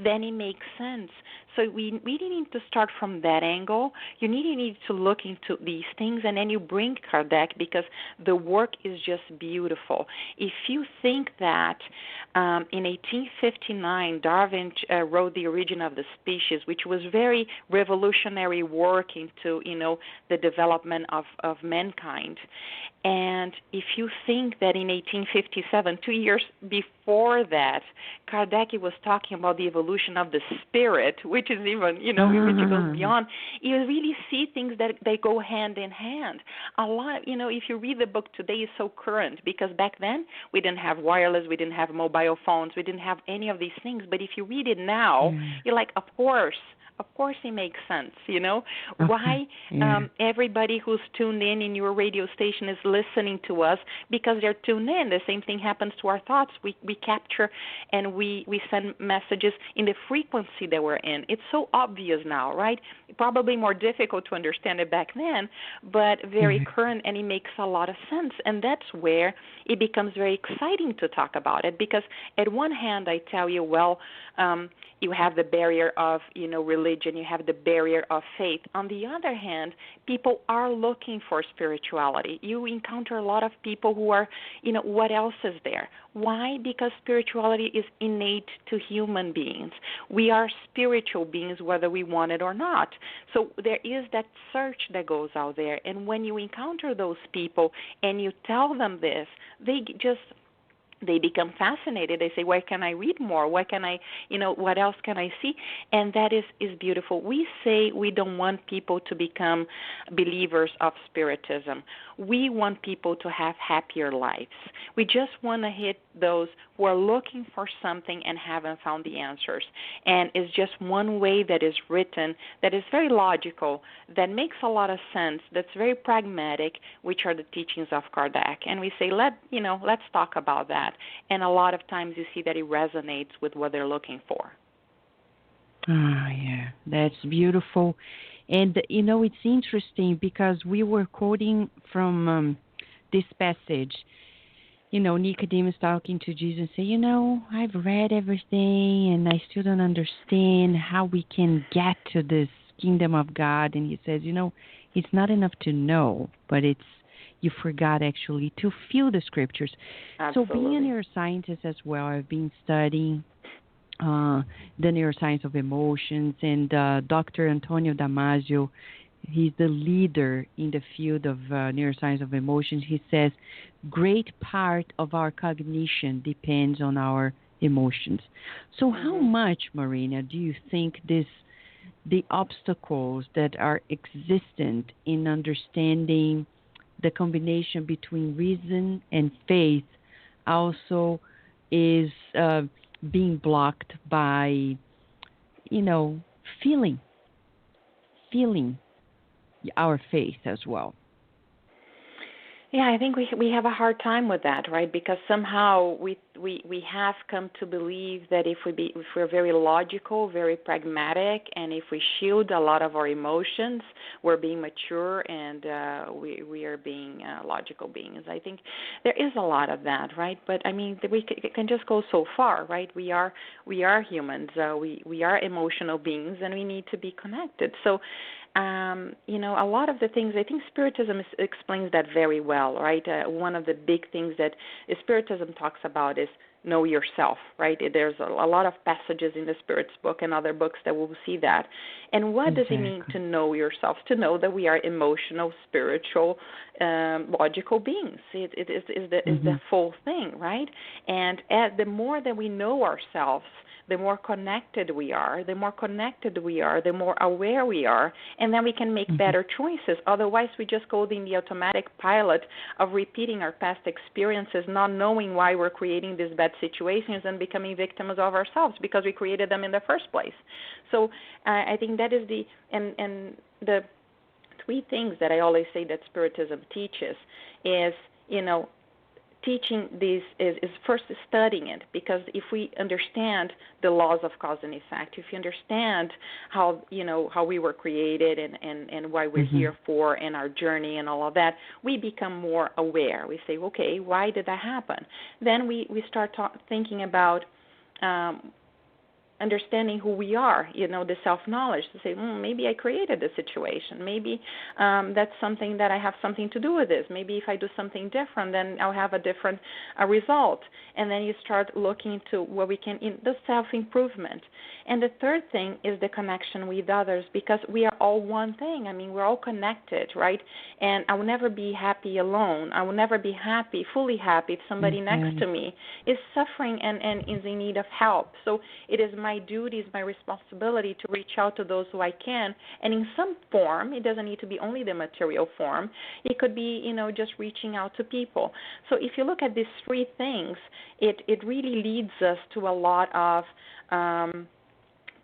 Then it makes sense. So we really need to start from that angle. You need to look into these things, and then you bring Kardec because the work is just beautiful. If you think that in 1859, Darwin wrote The Origin of the Species, which was very revolutionary work into, the development of mankind. And if you think that in 1857, 2 years before that, Kardec was talking about the evolution of the spirit, which is even, which goes beyond, you really see things that they go hand in hand. A lot, if you read the book today, is so current, because back then we didn't have wireless, we didn't have mobile phones, we didn't have any of these things. But if you read it now, you're like, of course it makes sense, why everybody who's tuned in your radio station is listening to us, because they're tuned in. The same thing happens to our thoughts. We capture and we send messages in the frequency that we're in. It's so obvious now, right? Probably more difficult to understand it back then, but very current, and it makes a lot of sense. And that's where it becomes very exciting to talk about it, because at one hand, I tell you, you have the barrier of, religion, you have the barrier of faith. On the other hand, people are looking for spirituality. You encounter a lot of people who are, what else is there? Why? Because spirituality is innate to human beings. We are spiritual beings whether we want it or not. So there is that search that goes out there. And when you encounter those people and you tell them this, they become fascinated. They say, where can I read more? Where can I, what else can I see? And that is beautiful. We say we don't want people to become believers of Spiritism. We want people to have happier lives. We just want to hit those who are looking for something and haven't found the answers. And it's just one way that is written that is very logical, that makes a lot of sense, that's very pragmatic, which are the teachings of Kardec. And we say, let's talk about that. And a lot of times you see that it resonates with what they're looking for. Yeah, that's beautiful. And, it's interesting because we were quoting from this passage. Nicodemus talking to Jesus and say, I've read everything and I still don't understand how we can get to this kingdom of God. And he says, it's not enough to know, but you forgot actually to feel the scriptures. Absolutely. So being a neuroscientist as well, I've been studying the neuroscience of emotions, and Dr. Antonio Damasio, he's the leader in the field of neuroscience of emotions. He says, great part of our cognition depends on our emotions. So how much, Marina, do you think the obstacles that are existent in understanding the combination between reason and faith also is being blocked by, feeling our faith as well? Yeah, I think we have a hard time with that, right? Because somehow we have come to believe that if we're very logical, very pragmatic, and if we shield a lot of our emotions, we're being mature and we are being logical beings. I think there is a lot of that, right? But I mean, we can just go so far, right? We are humans. We are emotional beings, and we need to be connected. So. A lot of the things, I think Spiritism explains that very well, right? One of the big things that Spiritism talks about is know yourself, right? There's a lot of passages in the Spirit's book and other books that will see that. And what does it mean to know yourself? To know that we are emotional, spiritual, logical beings. It is the full thing, right? And the more that we know ourselves, the more connected we are, the more aware we are, and then we can make better choices. Otherwise, we just go in the automatic pilot of repeating our past experiences, not knowing why we're creating these bad situations and becoming victims of ourselves because we created them in the first place. So I think that is the three things that I always say that Spiritism teaches is, teaching this is first studying it, because if we understand the laws of cause and effect, if you understand how we were created and why we're here for, and our journey and all of that, we become more aware. We say, okay, why did that happen? Then we start thinking about understanding who we are, the self-knowledge to say, maybe I created the situation. Maybe that's something that I have something to do with this. Maybe if I do something different, then I'll have a different result. And then you start looking to where we can, in the self-improvement. And the third thing is the connection with others, because we are all one thing. I mean, we're all connected, right? And I will never be happy alone. I will never be fully happy, if somebody next to me is suffering and is in need of help. So it is my duty, it's my responsibility to reach out to those who I can. And in some form, it doesn't need to be only the material form. It could be, just reaching out to people. So if you look at these three things, it really leads us to a lot of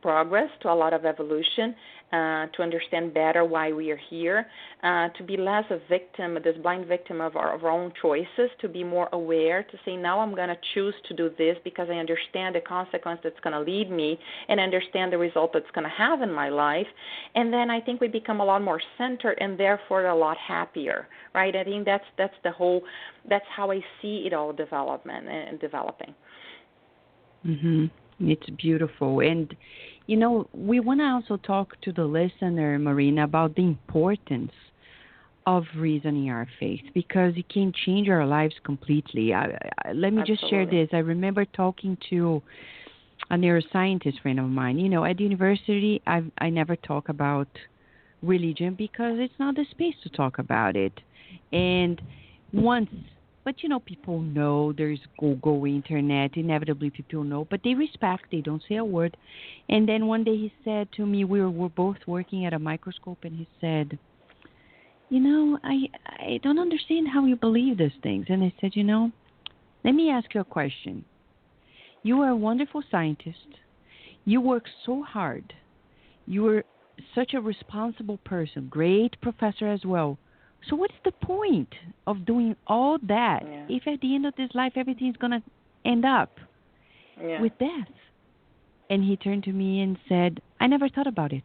progress, to a lot of evolution, to understand better why we are here, to be less a victim, this blind victim of our own choices, to be more aware, to say, now I'm going to choose to do this because I understand the consequence that's going to lead me and understand the result that's going to have in my life. And then I think we become a lot more centered and therefore a lot happier, right? I think that's how I see it all developing. Mm-hmm. It's beautiful. And, we want to also talk to the listener, Marina, about the importance of reasoning our faith, because it can change our lives completely. Let me just share this. I remember talking to a neuroscientist friend of mine. At the university, I never talk about religion because it's not the space to talk about it. And but people know there's Google, internet, inevitably people know, but they respect, they don't say a word. And then one day he said to me, we were both working at a microscope, and he said, I don't understand how you believe these things. And I said, let me ask you a question. You are a wonderful scientist. You work so hard. You are such a responsible person, great professor as well. So what's the point of doing all that if at the end of this life everything's going to end up with death? And he turned to me and said, I never thought about it.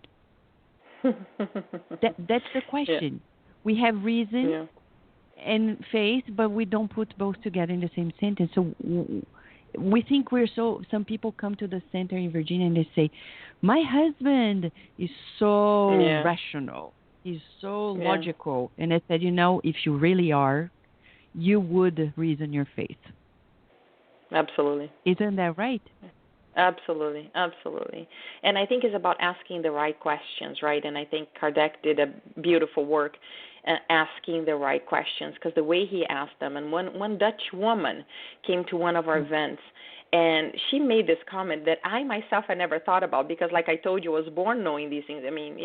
That's the question. Yeah. We have reason and faith, but we don't put both together in the same sentence. So we think some people come to the center in Virginia and they say, my husband is so rational. He's so logical. And I said, if you really are, you would reason your faith. Absolutely. Isn't that right? Absolutely. And I think it's about asking the right questions, right? And I think Kardec did a beautiful work asking the right questions, because the way he asked them, and one Dutch woman came to one of our events, and she made this comment that I myself had never thought about, because like I told you, I was born knowing these things. I mean,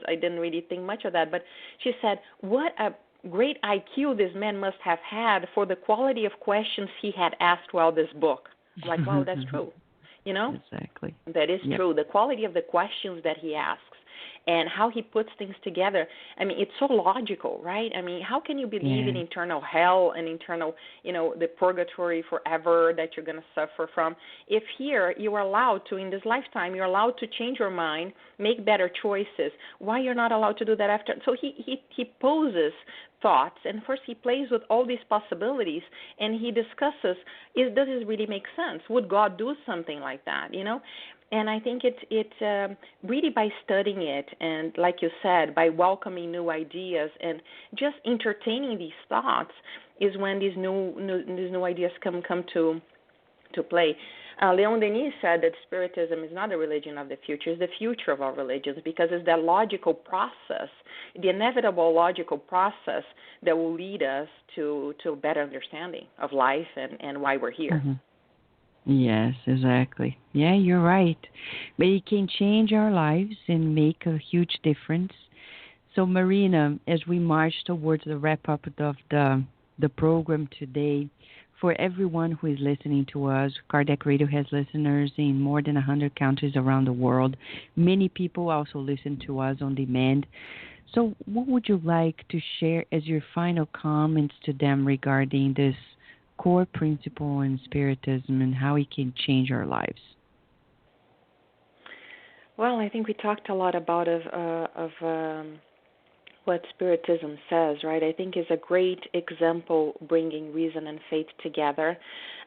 I didn't really think much of that. But she said, what a great IQ this man must have had for the quality of questions he had asked while this book. I'm like, wow, that's true. Exactly. That is true. The quality of the questions that he asks and how he puts things together. I mean, it's so logical, right? I mean, how can you believe in eternal hell and eternal, the purgatory forever that you're going to suffer from, if here you are allowed to, in this lifetime, you're allowed to change your mind, make better choices? Why you're not allowed to do that after? So he poses thoughts, and first he plays with all these possibilities, and he discusses, does this really make sense? Would God do something like that, And I think it's really by studying it, and like you said, by welcoming new ideas and just entertaining these thoughts, is when these new ideas come to play. Leon Denis said that Spiritism is not a religion of the future; it's the future of our religions, because it's that logical process, the inevitable logical process that will lead us to a better understanding of life and why we're here. Mm-hmm. Yes, exactly. Yeah, you're right. But it can change our lives and make a huge difference. So, Marina, as we march towards the wrap-up of the program today, for everyone who is listening to us, Kardec Radio has listeners in more than 100 countries around the world. Many people also listen to us on demand. So what would you like to share as your final comments to them regarding this core principle in Spiritism and how it can change our lives? Well, I think we talked a lot about what Spiritism says, right? I think is a great example bringing reason and faith together.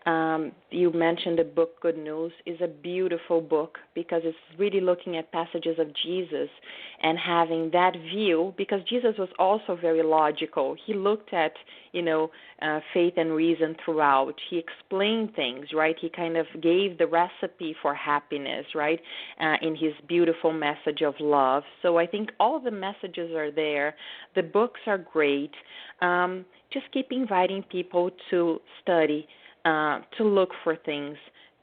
You mentioned the book Good News is a beautiful book because it's really looking at passages of Jesus and having that view, because Jesus was also very logical. He looked at, faith and reason throughout. He explained things, right? He kind of gave the recipe for happiness, right, in his beautiful message of love. So I think all the messages are there. The books are great. Just keep inviting people to study, to look for things,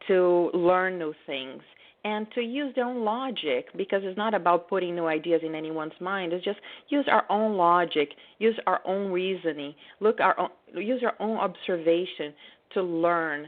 to learn new things, and to use their own logic, because it's not about putting new ideas in anyone's mind. It's just use our own logic, use our own reasoning, use our own observation to learn,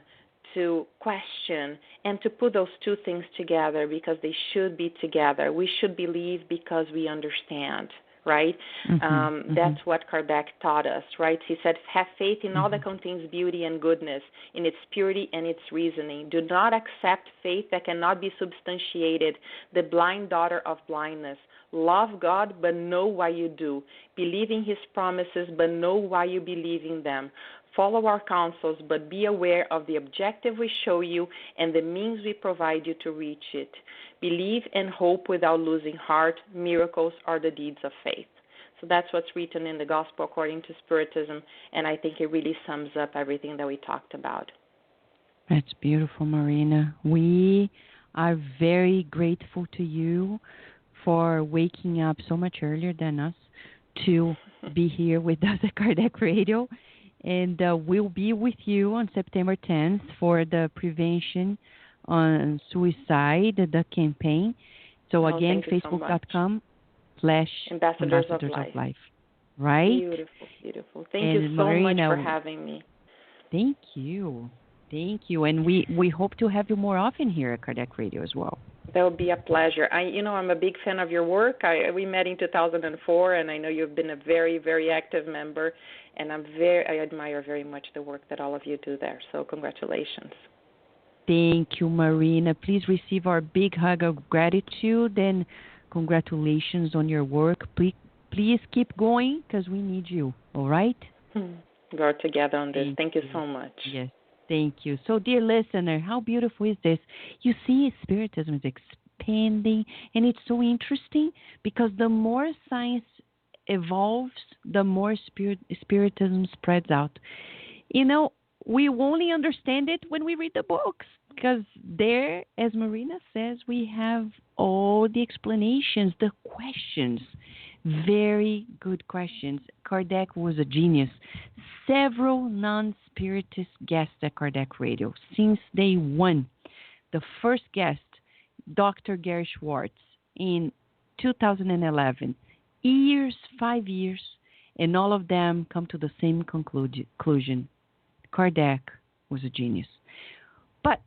to question, and to put those two things together, because they should be together. We should believe because we understand. Right? That's what Kardec taught us, right? He said, have faith in all that contains beauty and goodness, in its purity and its reasoning. Do not accept faith that cannot be substantiated, the blind daughter of blindness. Love God, but know why you do. Believe in his promises, but know why you believe in them. Follow our counsels, but be aware of the objective we show you and the means we provide you to reach it. Believe and hope without losing heart. Miracles are the deeds of faith. So that's what's written in the Gospel according to Spiritism, and I think it really sums up everything that we talked about. That's beautiful, Marina. We are very grateful to you for waking up so much earlier than us to be here with us at Kardec Radio. And we'll be with you on September 10th for the prevention on suicide, the campaign. So again, Facebook.com/Ambassadors of Life. Right? Beautiful, beautiful. Thank you so Marina, much for having me. Thank you. And we hope to have you more often here at Kardec Radio as well. That would be a pleasure. I'm a big fan of your work. We met in 2004, and I know you've been a very, very active member, and I admire very much the work that all of you do there. So congratulations. Thank you, Marina. Please receive our big hug of gratitude and congratulations on your work. Please keep going because we need you. All right? We're together on this. Thank you so much. Yes. Thank you. So, dear listener, how beautiful is this? You see, Spiritism is expanding, and it's so interesting because the more science evolves, the more Spiritism spreads out. We only understand it when we read the books, because there, as Marina says, we have all the explanations, the questions. Very good questions. Kardec was a genius. Several non-spiritist guests at Kardec Radio since day one. The first guest, Dr. Gary Schwartz, in 2011. 5 years, and all of them come to the same conclusion. Kardec was a genius. But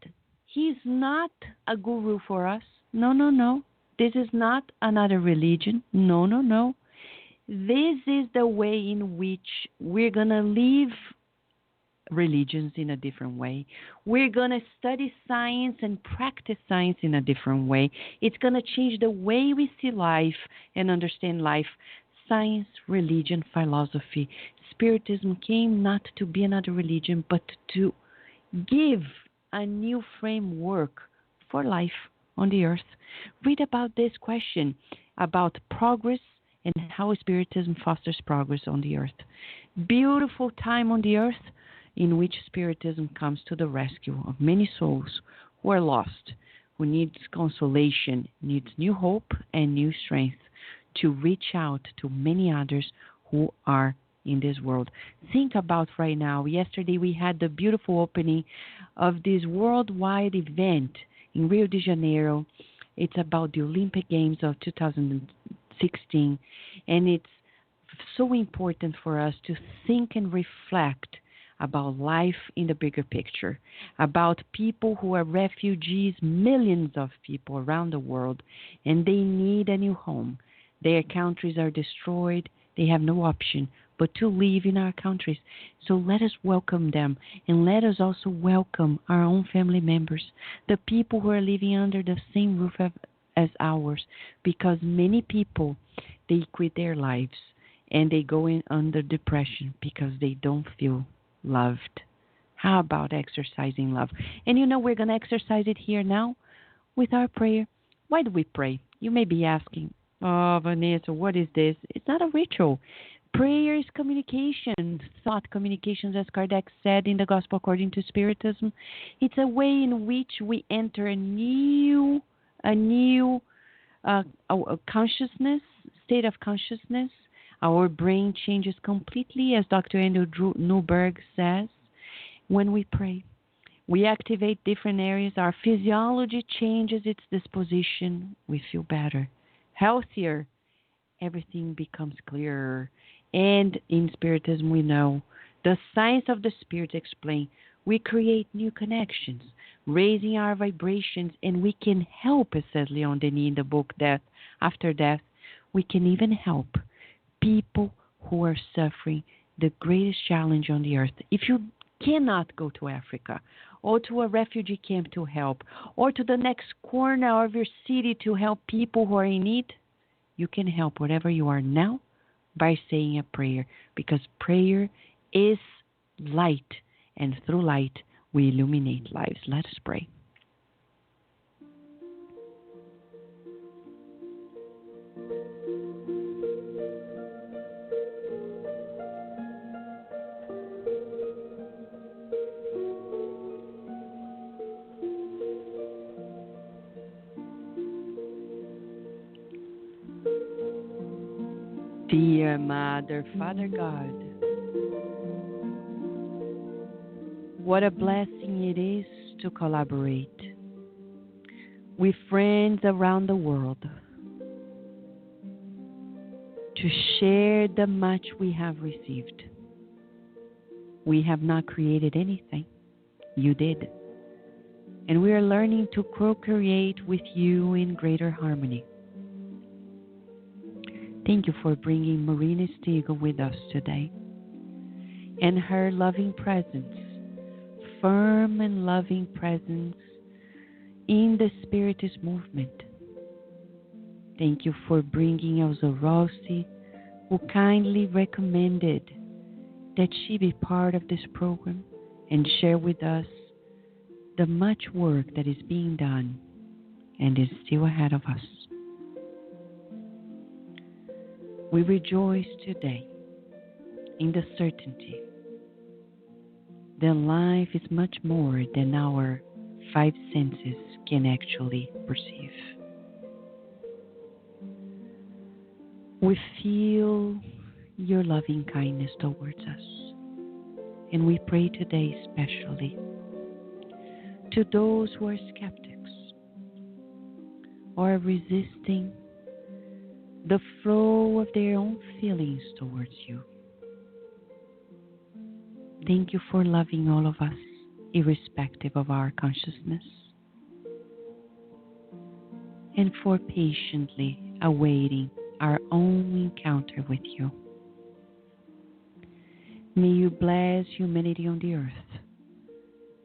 he's not a guru for us. No. This is not another religion. No. This is the way in which we're going to live religions in a different way. We're going to study science and practice science in a different way. It's going to change the way we see life and understand life. Science, religion, philosophy. Spiritism came not to be another religion, but to give a new framework for life on the earth. Read about this question about progress and how Spiritism fosters progress on the earth. Beautiful time on the earth in which Spiritism comes to the rescue of many souls who are lost, who needs consolation, needs new hope and new strength to reach out to many others who are in this world. Think about right now. Yesterday we had the beautiful opening of this worldwide event in Rio de Janeiro. It's about the Olympic Games of 2016, and it's so important for us to think and reflect about life in the bigger picture, about people who are refugees, millions of people around the world, and they need a new home. Their countries are destroyed. They have no option but to live in our countries. So let us welcome them, and let us also welcome our own family members, the people who are living under the same roof as ours, because many people, they quit their lives and they go in under depression because they don't feel loved. How about exercising love? And we're going to exercise it here now with our prayer. Why do we pray? You may be asking, oh, Vanessa, what is this? It's not a ritual. Prayer is communication, thought communications, as Kardec said in the Gospel According to Spiritism. It's a way in which we enter a new consciousness, state of consciousness. Our brain changes completely, as Dr. Andrew Newberg says, when we pray. We activate different areas. Our physiology changes its disposition. We feel better, healthier. Everything becomes clearer. And in Spiritism, we know the science of the Spirit explain we create new connections, raising our vibrations, and we can help, as says Leon Denis in the book Death After Death, we can even help people who are suffering the greatest challenge on the earth. If you cannot go to Africa or to a refugee camp to help or to the next corner of your city to help people who are in need, you can help wherever you are now by saying a prayer, because prayer is light, and through light we illuminate lives. Let us pray. Dear Mother, Father God, what a blessing it is to collaborate with friends around the world, to share the much we have received. We have not created anything. You did. And we are learning to co-create with you in greater harmony. Thank you for bringing Marina Steagal with us today, and her loving presence, firm and loving presence in the Spiritist movement. Thank you for bringing Elsa Rossi, who kindly recommended that she be part of this program and share with us the much work that is being done and is still ahead of us. We rejoice today in the certainty that life is much more than our five senses can actually perceive. We feel your loving kindness towards us, and we pray today especially to those who are skeptics or resisting the flow of their own feelings towards you. Thank you for loving all of us, irrespective of our consciousness, and for patiently awaiting our own encounter with you. May you bless humanity on the earth,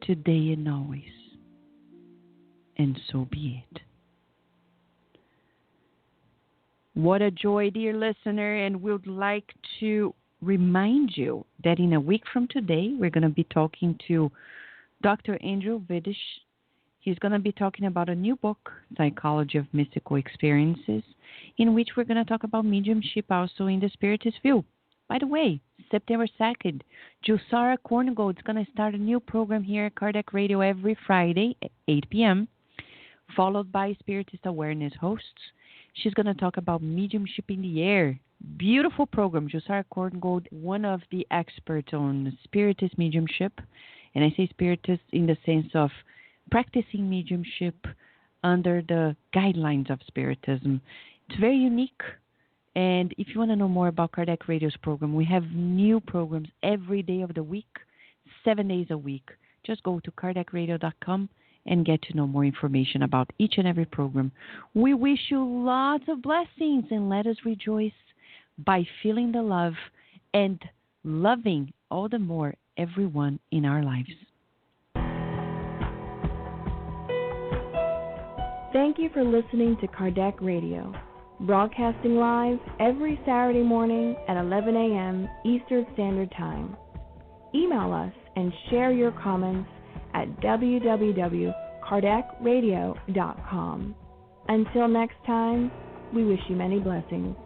today and always, and so be it. What a joy, dear listener, and we'd like to remind you that in a week from today, we're going to be talking to Dr. Andrew Vidish. He's going to be talking about a new book, Psychology of Mystical Experiences, in which we're going to talk about mediumship also in the Spiritist view. By the way, September 2nd, Julsara Korngold is going to start a new program here at Kardec Radio every Friday at 8 p.m., followed by Spiritist Awareness hosts. She's going to talk about mediumship in the air. Beautiful program. Julsara Korngold, one of the experts on Spiritist mediumship. And I say Spiritist in the sense of practicing mediumship under the guidelines of Spiritism. It's very unique. And if you want to know more about Kardec Radio's program, we have new programs every day of the week, 7 days a week. Just go to kardecradio.com and get to know more information about each and every program. We wish you lots of blessings, and let us rejoice by feeling the love and loving all the more everyone in our lives. Thank you for listening to Kardec Radio, broadcasting live every Saturday morning at 11 a.m. Eastern Standard Time. Email us and share your comments at www.kardecradio.com. Until next time, we wish you many blessings.